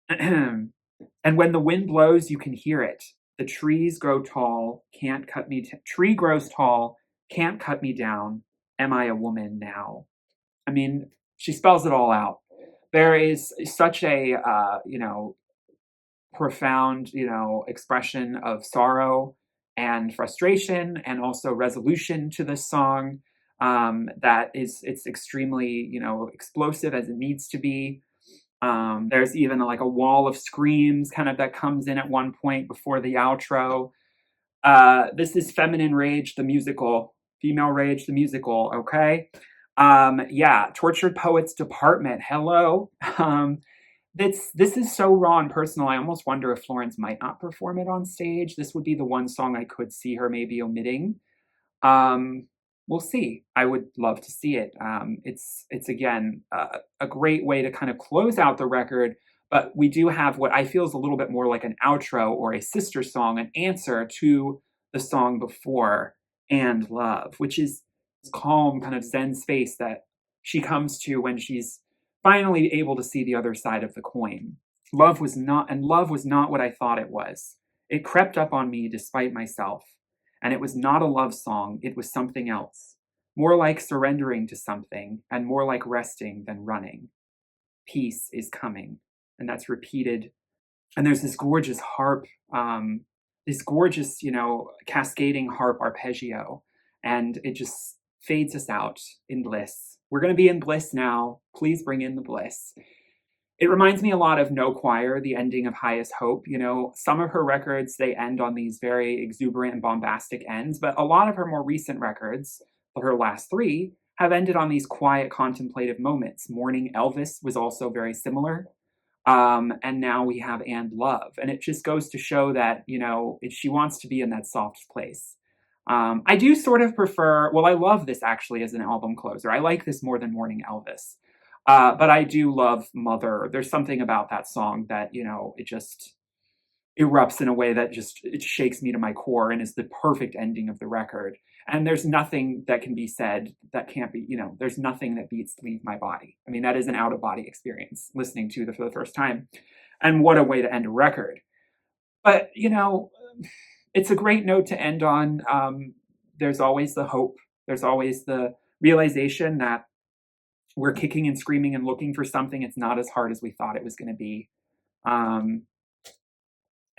And when the wind blows, you can hear it. The trees grow tall, can't cut me. Tree grows tall, can't cut me down. Am I a woman now? I mean, she spells it all out. There is such a, profound, expression of sorrow and frustration and also resolution to this song that it's extremely, explosive as it needs to be. There's even like a wall of screams kind of that comes in at one point before the outro. This is Feminine Rage, the musical, Female Rage, the musical, okay? Yeah, Tortured Poets Department, hello. This is so raw and personal. I almost wonder if Florence might not perform it on stage. This would be the one song I could see her maybe omitting. Um, we'll see. I would love to see it. It's again a great way to kind of close out the record. But we do have what I feel is a little bit more like an outro or a sister song, an answer to the song before, And Love, which is this calm kind of Zen space that she comes to when she's finally able to see the other side of the coin. Love was not what I thought it was. It crept up on me despite myself. And it was not a love song, it was something else. More like surrendering to something, and more like resting than running. Peace is coming. And that's repeated. And there's this gorgeous harp, this gorgeous, cascading harp arpeggio. And it just fades us out in bliss. We're going to be in bliss now. Please bring in the bliss. It reminds me a lot of No Choir, the ending of Highest Hope. Some of her records, they end on these very exuberant and bombastic ends, but a lot of her more recent records, her last three, have ended on these quiet contemplative moments. Mourning Elvis was also very similar. And now we have And Love. And it just goes to show that, she wants to be in that soft place. I do sort of prefer, well, I love this actually as an album closer. I like this more than Mourning Elvis. But I do love Mother. There's something about that song that, erupts in a way that just, it shakes me to my core and is the perfect ending of the record. And there's nothing that can be said that can't be, there's nothing that beats Leave My Body. I mean, that is an out of body experience listening to it for the first time. And what a way to end a record. But, it's a great note to end on. There's always the hope. There's always the realization that we're kicking and screaming and looking for something. It's not as hard as we thought it was going to be. And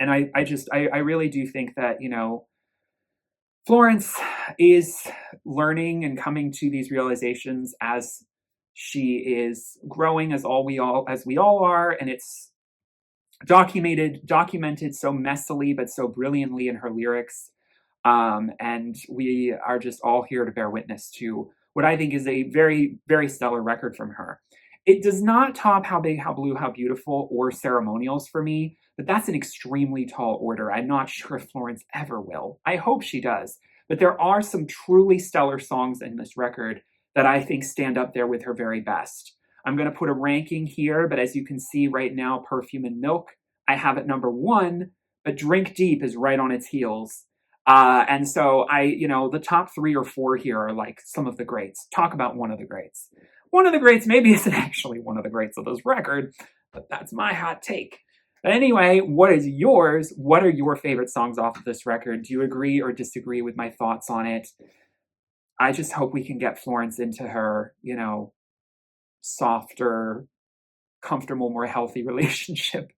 I really do think that, Florence is learning and coming to these realizations as she is growing, as we all are, and it's documented so messily but so brilliantly in her lyrics. And we are just all here to bear witness to what I think is a very, very stellar record from her. It does not top How Big, How Blue, How Beautiful or Ceremonials for me, but that's an extremely tall order. I'm not sure if Florence ever will. I hope she does. But there are some truly stellar songs in this record that I think stand up there with her very best. I'm going to put a ranking here, but as you can see right now, Perfume and Milk, I have it number 1, but Drink Deep is right on its heels. And so the top 3 or 4 here are like some of the greats. Talk about one of the greats. One of the greats maybe isn't actually one of the greats of this record, but that's my hot take. But anyway, what is yours? What are your favorite songs off of this record? Do you agree or disagree with my thoughts on it? I just hope we can get Florence into her, softer, comfortable, more healthy relationship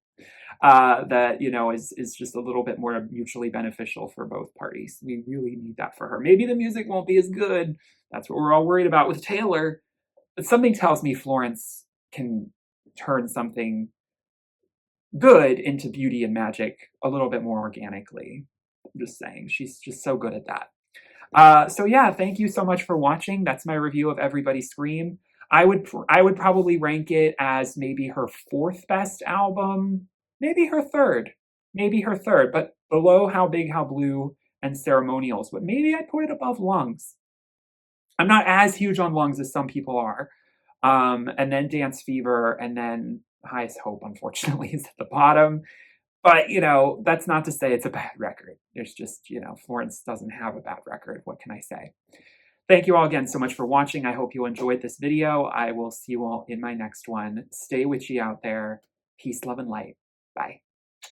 that, is just a little bit more mutually beneficial for both parties. We really need that for her. Maybe the music won't be as good. That's what we're all worried about with Taylor. But something tells me Florence can turn something good into beauty and magic a little bit more organically. I'm just saying, she's just so good at that. So yeah, thank you so much for watching. That's my review of Everybody Scream. I would probably rank it as maybe her 4th best album, maybe her third, but below How Big, How Blue and Ceremonials. But maybe I'd put it above Lungs. I'm not as huge on Lungs as some people are. And then Dance Fever, and then Highest Hope, unfortunately, is at the bottom. But, that's not to say it's a bad record. There's just, Florence doesn't have a bad record. What can I say? Thank you all again so much for watching. I hope you enjoyed this video. I will see you all in my next one. Stay witchy out there. Peace, love, and light. Bye.